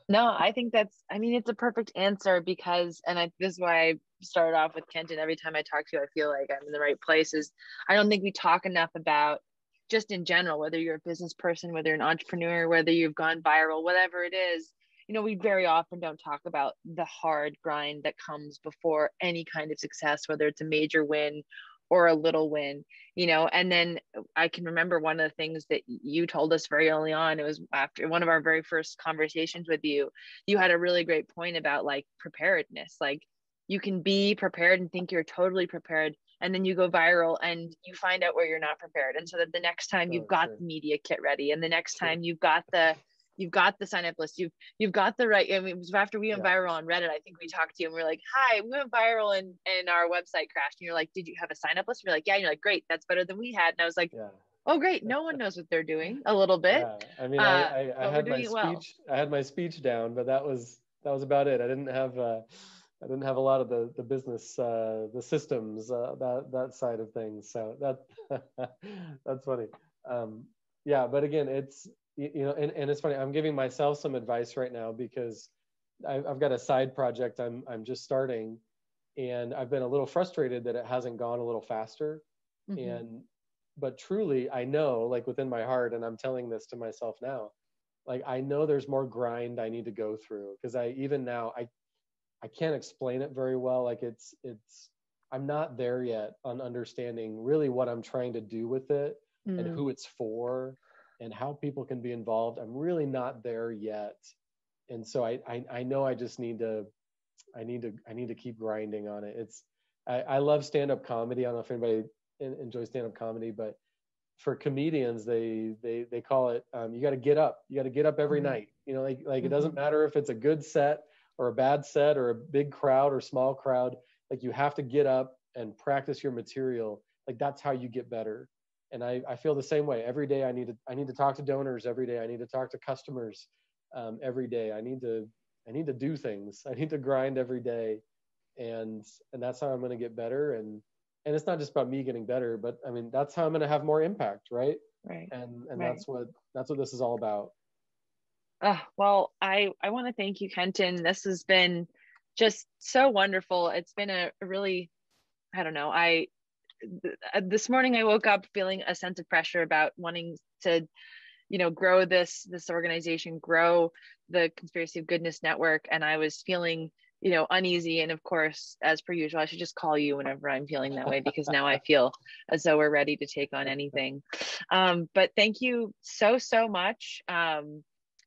No, I think it's a perfect answer because, this is why I started off with Kenton. Every time I talk to you, I feel like I'm in the right place. I don't think we talk enough about, just in general, whether you're a business person, whether you're an entrepreneur, whether you've gone viral, whatever it is, we very often don't talk about the hard grind that comes before any kind of success, whether it's a major win or a little win, and then I can remember one of the things that you told us very early on. It was after one of our very first conversations with you. You had a really great point about like preparedness. Like you can be prepared and think you're totally prepared, and then you go viral and you find out where you're not prepared. And so that the next time you've got the media kit ready, and the next time you've got the sign up list, you've got the right. I mean, it was after we went viral on Reddit. I think we talked to you and we were like, hi, we went viral and our website crashed. And you're like, did you have a sign up list? And we're like, yeah. And you're like, great, that's better than we had. And I was like, oh, great. No one knows what they're doing a little bit.
Yeah. I mean, I had my speech. Well. I had my speech down, but that was about it. I didn't have a lot of the business, the systems, that side of things. So that's funny. Yeah, but again, you know, and it's funny, I'm giving myself some advice right now because I've got a side project I'm just starting, and I've been a little frustrated that it hasn't gone a little faster. And but truly I know, like within my heart, and I'm telling this to myself now, like I know there's more grind I need to go through, because I even now I can't explain it very well. Like it's I'm not there yet on understanding really what I'm trying to do with it and who it's for and how people can be involved. I'm really not there yet. And so I know I just need to I need to keep grinding on it. I love stand-up comedy. I don't know if anybody enjoys stand-up comedy, but for comedians, they call it you got to get up. You got to get up every night. You know, like it doesn't matter if it's a good set or a bad set or a big crowd or small crowd. Like you have to get up and practice your material. Like that's how you get better. And I feel the same way. Every day I need to talk to donors. Every day I need to talk to customers. Every day I need to do things. I need to grind every day, and that's how I'm going to get better. And it's not just about me getting better, but I mean that's how I'm going to have more impact, right?
Right.
And
right.
that's what this is all about.
Well, I want to thank you, Kenton. This has been just so wonderful. It's been a really, I don't know, this morning I woke up feeling a sense of pressure about wanting to, you know, grow this organization, grow the Conspiracy of Goodness Network. And I was feeling, you know, uneasy. And of course, as per usual, I should just call you whenever I'm feeling that way, because now I feel as though we're ready to take on anything. But thank you so much.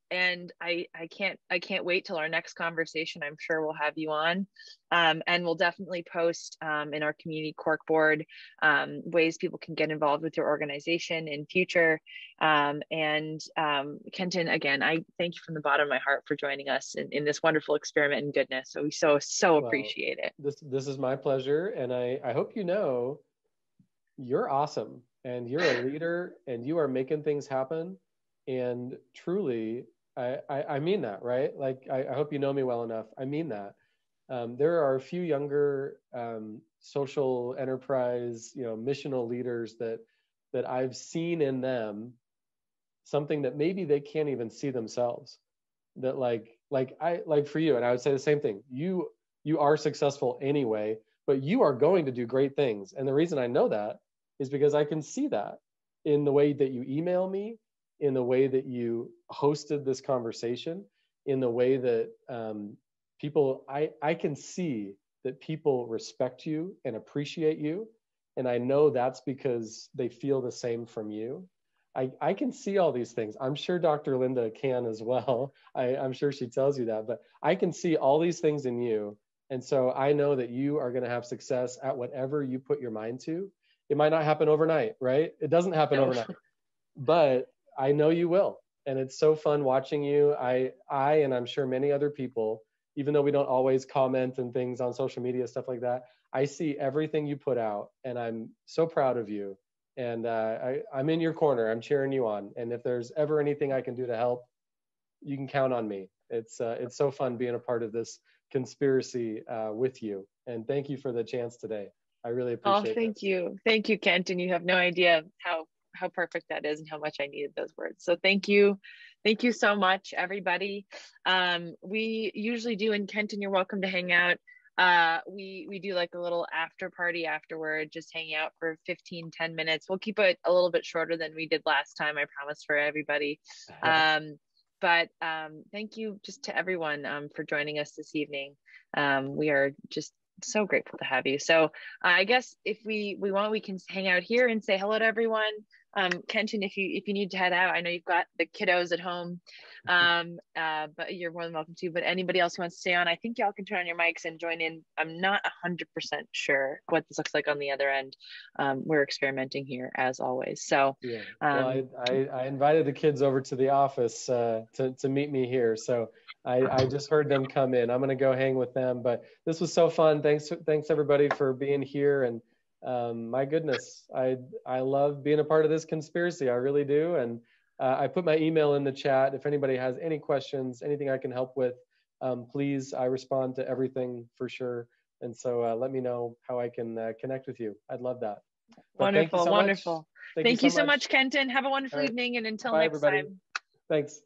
And I can't wait till our next conversation. I'm sure we'll have you on, and we'll definitely post in our community corkboard ways people can get involved with your organization in future. And Kenton, again, I thank you from the bottom of my heart for joining us in this wonderful experiment in goodness. So we so appreciate it.
This is my pleasure, and I hope you know you're awesome, and you're a leader, and you are making things happen. And truly, I mean that, right? Like, I hope you know me well enough. I mean that. There are a few younger social enterprise, you know, missional leaders that I've seen in them something that maybe they can't even see themselves. That like for you, and I would say the same thing. You are successful anyway, but you are going to do great things. And the reason I know that is because I can see that in the way that you email me, in the way that you hosted this conversation, in the way that people, I can see that people respect you and appreciate you. And I know that's because they feel the same from you. I can see all these things. I'm sure Dr. Linda can as well. I'm sure she tells you that, but I can see all these things in you. And so I know that you are going to have success at whatever you put your mind to. It might not happen overnight, right? It doesn't happen overnight, but I know you will. And it's so fun watching you. I and I'm sure many other people, even though we don't always comment and things on social media, stuff like that, I see everything you put out, and I'm so proud of you. And I'm in your corner. I'm cheering you on. And if there's ever anything I can do to help, you can count on me. It's so fun being a part of this conspiracy with you. And thank you for the chance today. I really appreciate it.
Thank you. Thank you, Kenton. You have no idea how perfect that is and how much I needed those words. So thank you. Thank you so much, everybody. We usually do, and Kenton, you're welcome to hang out. We do like a little after party afterward, just hanging out for 10 minutes. We'll keep it a little bit shorter than we did last time, I promise, for everybody. But thank you just to everyone for joining us this evening. We are just so grateful to have you. So I guess if we want, we can hang out here and say hello to everyone. Kenton, if you need to head out, I know you've got the kiddos at home, but you're more than welcome to. But anybody else who wants to stay on, I think y'all can turn on your mics and join in. I'm not 100% sure what this looks like on the other end. We're experimenting here as always. So
yeah. Well, I invited the kids over to the office to meet me here. So I just heard them come in. I'm going to go hang with them. But this was so fun. Thanks everybody for being here. And my goodness, I love being a part of this conspiracy. I really do. And I put my email in the chat. If anybody has any questions, anything I can help with, please, I respond to everything for sure. And so let me know how I can connect with you. I'd love that. But
wonderful, wonderful. Thank you so much,
much,
Kenton. Have a wonderful evening, and until
Bye,
next
everybody.
time.
Thanks.